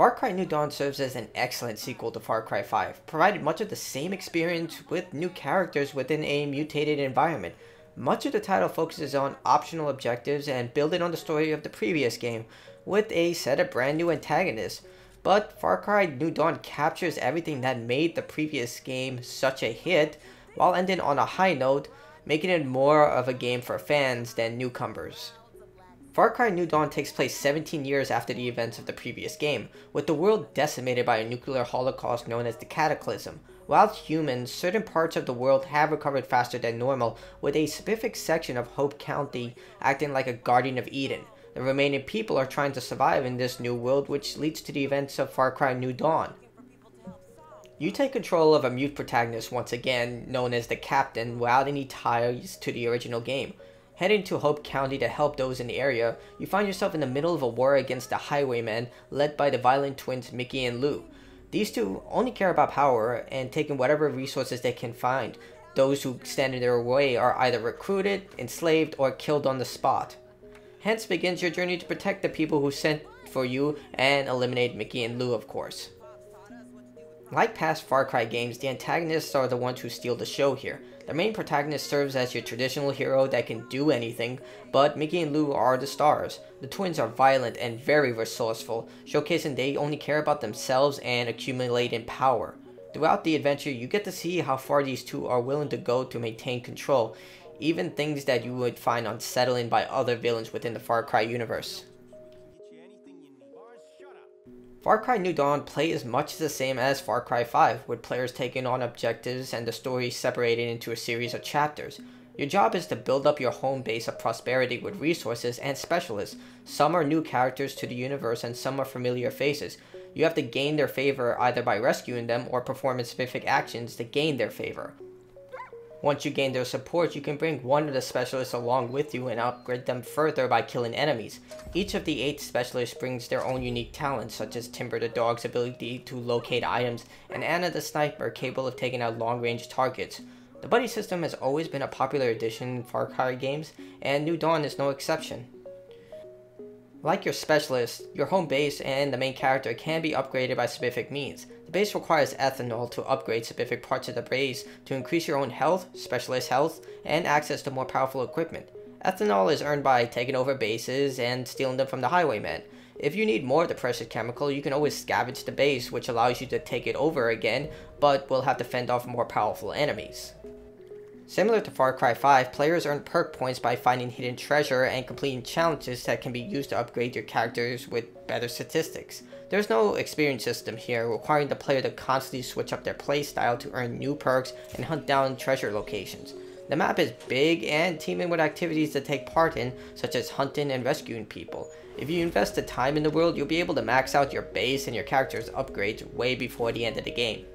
Far Cry New Dawn serves as an excellent sequel to Far Cry 5, provided much of the same experience with new characters within a mutated environment. Much of the title focuses on optional objectives and building on the story of the previous game, with a set of brand new antagonists. But Far Cry New Dawn captures everything that made the previous game such a hit, while ending on a high note, making it more of a game for fans than newcomers. Far Cry New Dawn takes place 17 years after the events of the previous game, with the world decimated by a nuclear holocaust known as the Cataclysm. While humans, certain parts of the world have recovered faster than normal, with a specific section of Hope County acting like a Guardian of Eden. The remaining people are trying to survive in this new world, which leads to the events of Far Cry New Dawn. You take control of a mute protagonist once again, known as the Captain, without any ties to the original game. Heading to Hope County to help those in the area, you find yourself in the middle of a war against the Highwaymen, led by the violent twins Mickey and Lou. These two only care about power and taking whatever resources they can find. Those who stand in their way are either recruited, enslaved, or killed on the spot. Hence begins your journey to protect the people who sent for you and eliminate Mickey and Lou, of course. Like past Far Cry games, the antagonists are the ones who steal the show here. The main protagonist serves as your traditional hero that can do anything, but Mickey and Lou are the stars. The twins are violent and very resourceful, showcasing they only care about themselves and accumulating power. Throughout the adventure, you get to see how far these two are willing to go to maintain control, even things that you would find unsettling by other villains within the Far Cry universe. Far Cry New Dawn plays much the same as Far Cry 5, with players taking on objectives and the story separated into a series of chapters. Your job is to build up your home base of prosperity with resources and specialists. Some are new characters to the universe and some are familiar faces. You have to gain their favor either by rescuing them or performing specific actions to gain their favor. Once you gain their support, you can bring one of the specialists along with you and upgrade them further by killing enemies. Each of the 8 specialists brings their own unique talents, such as Timber the dog's ability to locate items, and Anna the sniper capable of taking out long-range targets. The buddy system has always been a popular addition in Far Cry games, and New Dawn is no exception. Like your specialist, your home base and the main character can be upgraded by specific means. The base requires ethanol to upgrade specific parts of the base to increase your own health, specialist health, and access to more powerful equipment. Ethanol is earned by taking over bases and stealing them from the Highwaymen. If you need more of the precious chemical, you can always scavenge the base, which allows you to take it over again, but will have to fend off more powerful enemies. Similar to Far Cry 5, players earn perk points by finding hidden treasure and completing challenges that can be used to upgrade your characters with better statistics. There's no experience system here, requiring the player to constantly switch up their playstyle to earn new perks and hunt down treasure locations. The map is big and teeming with activities to take part in, such as hunting and rescuing people. If you invest the time in the world, you'll be able to max out your base and your character's upgrades way before the end of the game.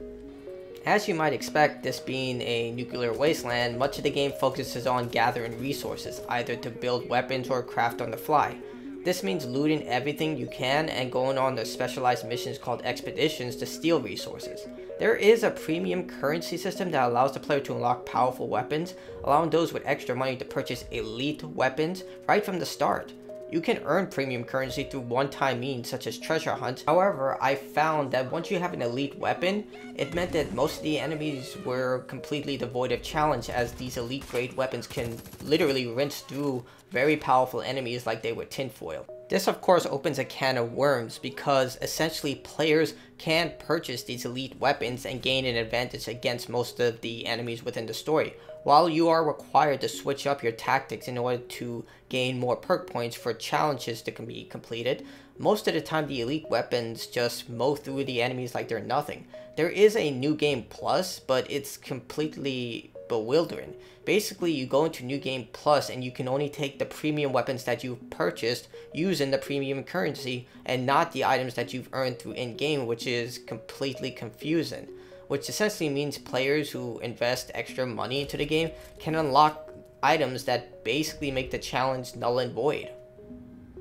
As you might expect, this being a nuclear wasteland, much of the game focuses on gathering resources, either to build weapons or craft on the fly. This means looting everything you can and going on the specialized missions called expeditions to steal resources. There is a premium currency system that allows the player to unlock powerful weapons, allowing those with extra money to purchase elite weapons right from the start. You can earn premium currency through one-time means such as treasure hunts. However, I found that once you have an elite weapon, it meant that most of the enemies were completely devoid of challenge, as these elite grade weapons can literally rinse through very powerful enemies like they were tinfoil. This of course opens a can of worms, because essentially players can purchase these elite weapons and gain an advantage against most of the enemies within the story, while you are required to switch up your tactics in order to gain more perk points for challenges to be completed. Most of the time the elite weapons just mow through the enemies like they're nothing. There is a New Game Plus, but it's completely bewildering. Basically, you go into New Game Plus and you can only take the premium weapons that you've purchased using the premium currency and not the items that you've earned through in-game, which is completely confusing. Which essentially means players who invest extra money into the game can unlock items that basically make the challenge null and void.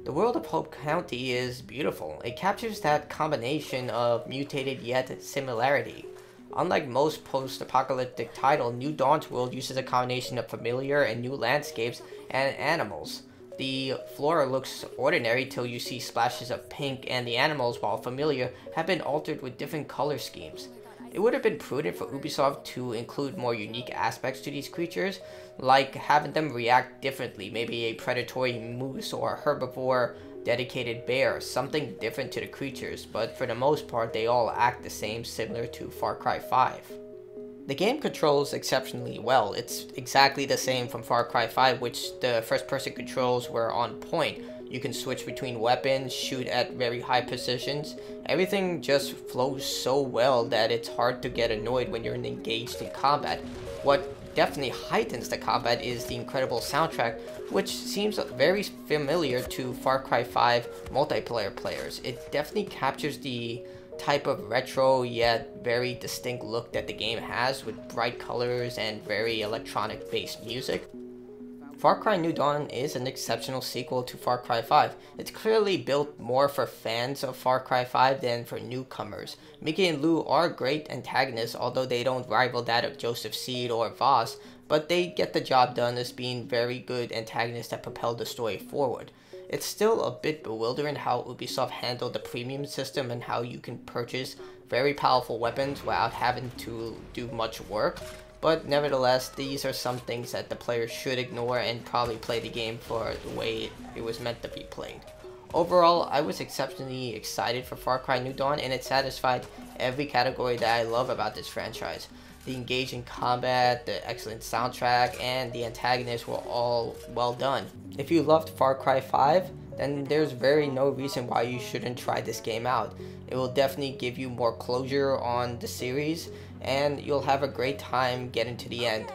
The world of Hope County is beautiful. It captures that combination of mutated yet similarity. Unlike most post-apocalyptic title, New Dawn's world uses a combination of familiar and new landscapes and animals. The flora looks ordinary till you see splashes of pink, and the animals, while familiar, have been altered with different color schemes. It would have been prudent for Ubisoft to include more unique aspects to these creatures, like having them react differently, maybe a predatory moose or a herbivore dedicated bear, something different to the creatures, but for the most part they all act the same, similar to Far Cry 5. The game controls exceptionally well. It's exactly the same from Far Cry 5, which the first person controls were on point. You can switch between weapons, shoot at very high precisions. Everything just flows so well that it's hard to get annoyed when you're engaged in combat. What definitely heightens the combat is the incredible soundtrack, which seems very familiar to Far Cry 5 multiplayer players. It definitely captures the type of retro yet very distinct look that the game has, with bright colors and very electronic based music. Far Cry New Dawn is an exceptional sequel to Far Cry 5. It's clearly built more for fans of Far Cry 5 than for newcomers. Mickey and Lou are great antagonists, although they don't rival that of Joseph Seed or Voss, but they get the job done as being very good antagonists that propel the story forward. It's still a bit bewildering how Ubisoft handled the premium system and how you can purchase very powerful weapons without having to do much work. But nevertheless, these are some things that the player should ignore and probably play the game for the way it was meant to be played. Overall, I was exceptionally excited for Far Cry New Dawn, and it satisfied every category that I love about this franchise. The engaging combat, the excellent soundtrack, and the antagonists were all well done. If you loved Far Cry 5, then there's very no reason why you shouldn't try this game out. It will definitely give you more closure on the series, and you'll have a great time getting to the end.